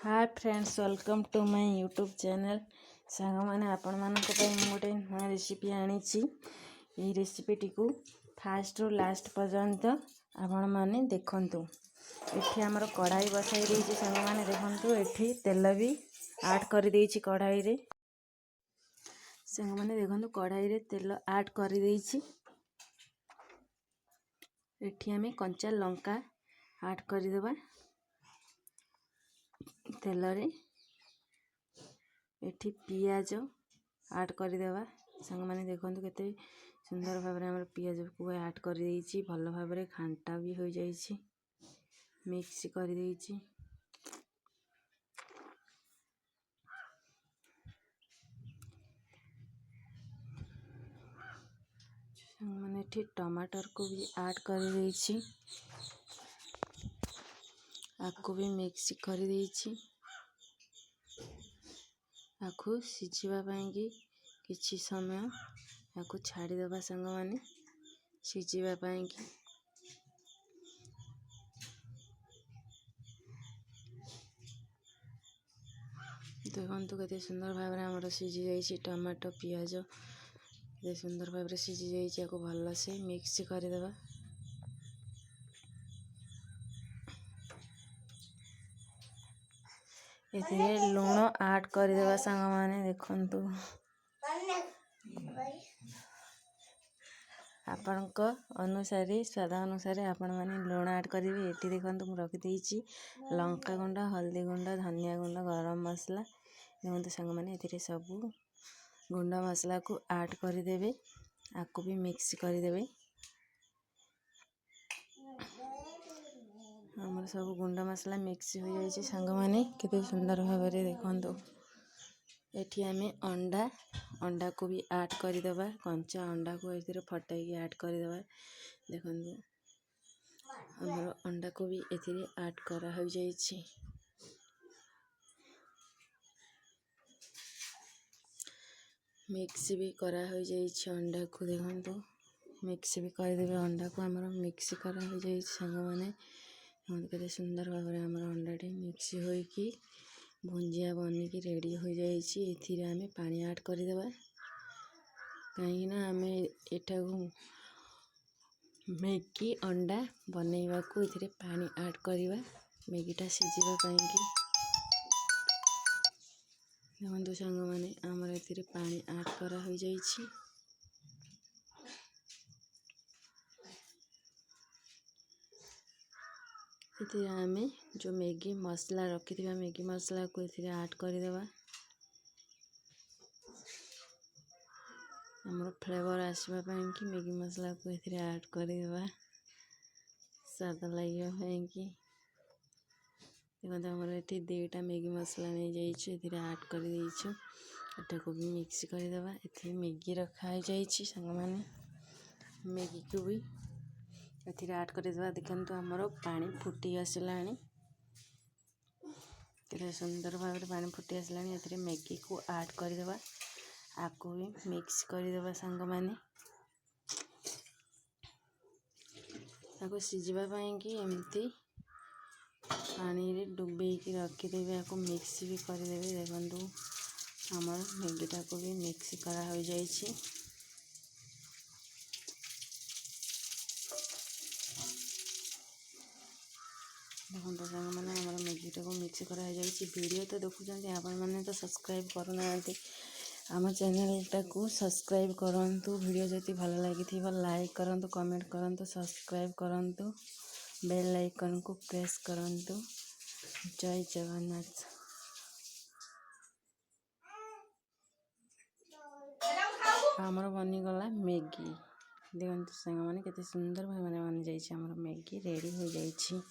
Hi friends, welcome to my YouTube channel. सांग मैंने आपण मानक गोटे नया रेसिपी आनी। रेसिपी टी को फास्ट रु लास्ट पर्यंत आपण मैंने देखंतु। एठी हमर कढ़ाई बसाई देछि। सांग मैंने देखंतु एठी तेल भी ऐड कर देछि कढ़ाई रे। सांग मैंने देखंतु कढ़ाई रे तेल ऐड कर देछि। एठी हमें कंचा लंका ऐड कर देबा तेल रे। एठी पियाज ऐड कर देबा। सांग मैंने देखंतु केते सुंदर भाव रे हमर पियाज को ऐड कर देछि। भलो भाव रे घांटा भी हो जाइछि, मिक्स कर देछि। सांग मैंने एठी टमाटर को भी ऐड कर देछि, आको भी मिक्स कर देछि। आखु सिझिबा पाएंगी किछि समय आखु छाड़ी देबा। सांग माने सिझिबा पाएंगी देखंतु केते सुंदर भाव रे हमर सिझि जाइछि। टमाटो पियाज केते सुंदर भाव रे सिझि जाइछि। आको भलो से मिक्स कर देबा। एथिरे लूण ऐड कर देबा। सांग माने देखंतु आपनक अनुसार स्वाद अनुसार आपण माने लूण ऐड करिवे। एठी देखंतु मु रखि देछि लंका गुंड, हल्दी गुंड, धनिया गुंड, गरम मसला। देखंतु सांग माने एथिरे सब गुंड मसला को ऐड कर देबे। आको भी मिक्स कर देबे। हमर सब गुंड मसला मिक्स हो जाइछि। सांग माने केते सुंदर भाव रे देखंतु एठी हमें अंडा को भी ऐड कर देबा। कंचा अंडा को एथिरे फटाई के ऐड कर देबा। देखंतु हमर अंडा को भी एथिरे ऐड करा हो जाइछि। मिक्स भी करा हो जाइछि अंडा को। देखंतु मिक्स भी कर देबे। अंडा को हमर मिक्स करा हो जाइछि। सांग माने केते सुंदर भाव रे हमर अंडा टे मिक्स होई कि भुंजिया बनी कि रेडी हो जाइछि। एथिरे हमें पानी ऐड कर देबा। काहे ना हमें एटा को मैगी अंडा बनेइबा को एथिरे पानी ऐड करिबा मैगी टा सिझिबा पाएंगी। देखंतु सांग माने हमर एथिरे पानी ऐड करा हो जाइछि। एथिरे हमें जो मैगी मसला रखि दिबा मैगी मसला को एथिरे ऐड कर देबा। हमर फ्लेवर आसीबा पाएंगी मैगी मसला को एथिरे ऐड कर देबा। स्वाद लागियो पाएंगी। देखंतु हमर एठी देटा मैगी मसला नै जाइछि। एथिरे ऐड कर देइछु। एटा को भी मिक्स कर देबा। एथिरे मैगी रखा हो जाइछि। सांग माने मैगी को भी एथिरे ऐड कर देबा। देखंतु हमर पानी फुटी आसलानी। केते सुंदर भाव रे पानी फुटी आसलानी। एथिरे मैगी को ऐड कर देबा। आको भी मिक्स कर देबा। सांग माने आको सिझिबा पाएंगी एमती पानी रे डुबेई कि रखि देबे। आको मिक्स भी कर देबे। देखंतु हमर मैगी टा को भी मिक्स करा हो जाइछि। देखंतु सांग माने हमर मैगी टा को मिक्स करा हो जाइछि। वीडियो तो देखुचंती आपण माने तो सब्सक्राइब करू नांती। हमर चैनल टा को सब्सक्राइब करंतु। वीडियो जति भलो लागिथिबा लाइक करंतु, कमेंट करंतु, सब्सक्राइब करंतु, बेल आइकन को प्रेस करंतु। जय जगन्नाथ। हमर बनी गला मैगी। देखंतु सांग माने केते सुंदर भाव रे बनि जाइछि। हमर मैगी रेडी हो जाइछि।